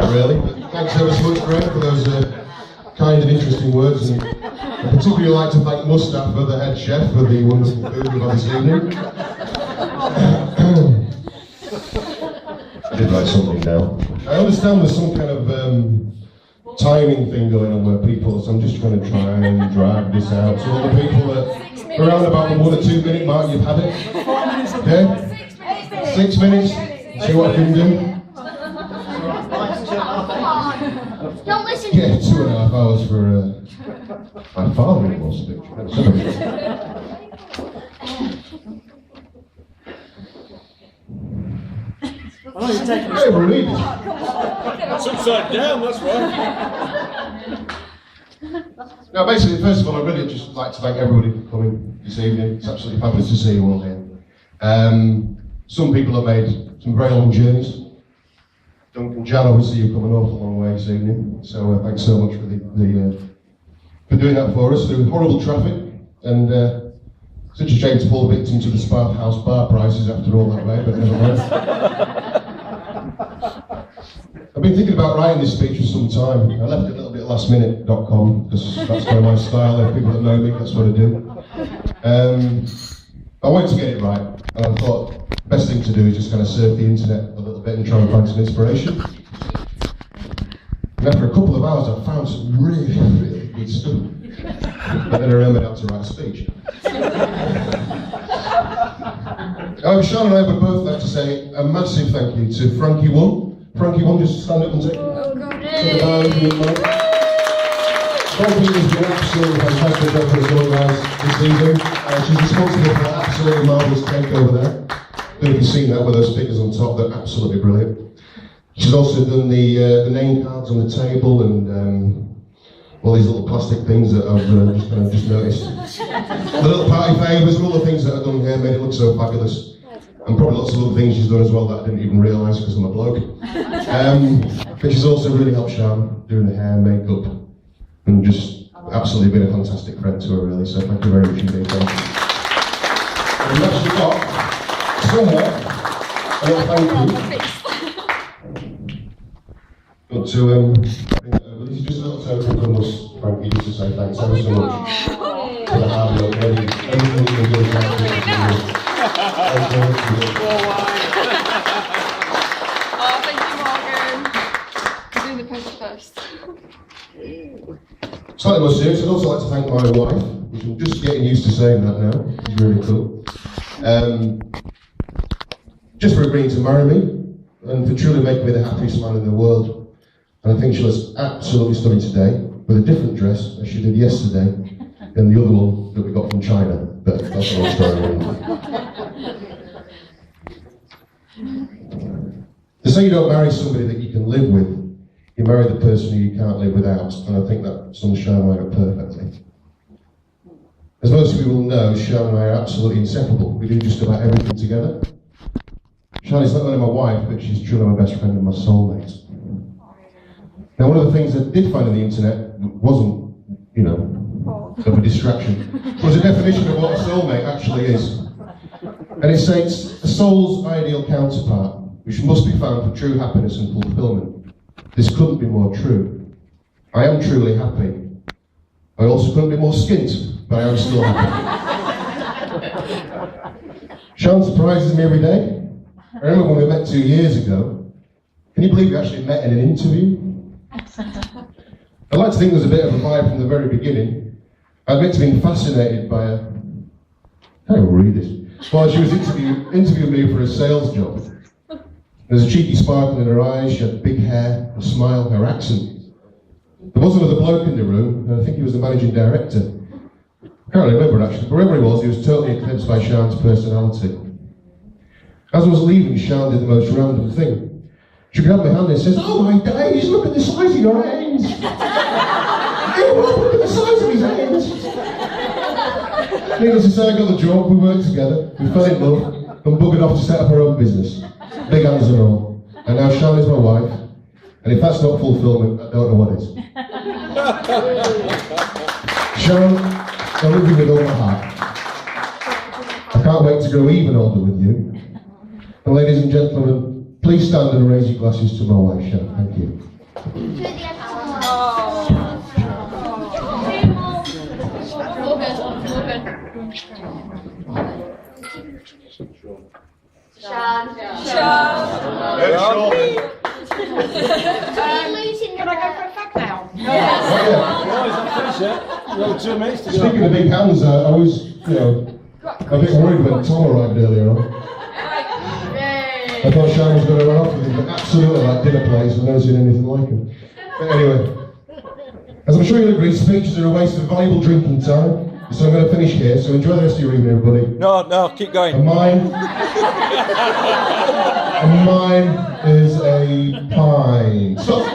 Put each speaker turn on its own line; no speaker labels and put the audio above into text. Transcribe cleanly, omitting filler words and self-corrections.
that really. But thanks ever so much, Graham, for those kind and interesting words. And I particularly like to thank Mustafa, the head chef, for the wonderful food we've had this evening. I did write something down. I understand there's some kind of timing thing going on where people, so I'm just trying to try and drag this out. So all the people that around about the 1 or 2 minute mark, you've had it? Okay? 6 minutes? See what I can do?
Don't listen.
Yeah, 2.5 hours for my father-in-law speech.
Oh, you're taking
Hey, we're reading.
It's upside down, that's right.
Now, basically, first of all, I'd really just like to thank everybody for coming this evening. It's absolutely fabulous to see you all here. Some people have made some very long journeys. Duncan, Jan, obviously, you've come an awful long way this evening. So thanks so much for for doing that for us through horrible traffic and such a shame to fall victim to the Spark House bar prices after all that way, but never mind. I've been thinking about writing this speech for some time. I left it a little bit lastminute.com because that's kind of my style. If people that know me, that's what I do. I wanted to get it right, and I thought the best thing to do is just kind of surf the internet a little bit and try and find some inspiration. And after a couple of hours, I found some really, really good stuff. But then I remembered how to write a speech. Sean and I would both like to say a massive thank you to Frankie One. Frankie One, just stand up and take it. Frankie has been absolutely fantastic for us organised this evening. She's responsible for that absolutely marvellous cake over there. I don't know if you've seen that with those figures on top, they're absolutely brilliant. She's also done the name cards on the table and all these little plastic things that I've just noticed. The little party favours and all the things that I've done here made it look so fabulous. And probably lots of other things she's done as well that I didn't even realise because I'm a bloke. But she's also really helped Sean doing the hair, makeup, and just absolutely been a fantastic friend to her really. So thank you very much indeed. And we've actually got somewhere a little thank you. Got to this is just a little token from us, Frankie, just to say thanks ever so much for the hard work, everything you can do.
Oh, thank you, Morgan. I'm doing the post first.
Slightly more serious, I'd also like to thank my wife, which I'm just getting used to saying that now. It's really cool. Just for agreeing to marry me, and for truly making me the happiest man in the world. And I think she looks absolutely stunning today, with a different dress as she did yesterday, than the other one that we got from China. But that's another story. They say you don't marry somebody that you can live with, you marry the person who you can't live without, and I think that sums Sean and I up perfectly. As most of you will know, Sean and I are absolutely inseparable. We do just about everything together. Sean is not only my wife, but she's truly my best friend and my soulmate. Now, one of the things I did find on the internet wasn't, of a distraction, was a definition of what a soulmate actually is. And it states, a soul's ideal counterpart, which must be found for true happiness and fulfillment. This couldn't be more true. I am truly happy. I also couldn't be more skint, but I am still happy. Sean surprises me every day. I remember when we met 2 years ago. Can you believe we actually met in an interview? I like to think there was a bit of a vibe from the very beginning. I admit to being fascinated by her. I will read this. While she was interviewing me for a sales job. There was a cheeky sparkle in her eyes, she had big hair, a smile, her accent. There was another bloke in the room, and I think he was the managing director. I can't remember actually, but wherever he was totally eclipsed by Sean's personality. As I was leaving, Sean did the most random thing. She grabbed my hand and says, "Oh my days, look at the size of your hands!" Hey, look at the size of his hands! Needless to say, I got the job, we worked together, we fell in love, and buggered off to set up our own business. Big hands and all. And now Sean is my wife, and if that's not fulfillment, I don't know what is. Sean, I love you with all my heart. I can't wait to grow even older with you. And ladies and gentlemen, please stand and raise your glasses to my wife, Sean. Thank you.
Sean.
Very short.
Can I go for a fag now?
Oh, yeah.
Guys, I'm finished yet. We've got 2 minutes to go.
Speaking of big hands, I was, a bit worried when Tom arrived earlier on. I thought Sean was going to run off with him, but absolutely like dinner plates, I've never seen anything like him. But anyway, as I'm sure you'll agree, speeches are a waste of valuable drinking time, so I'm going to finish here, so enjoy the rest of your evening, everybody.
No, keep going.
And mine is a pine. Stop!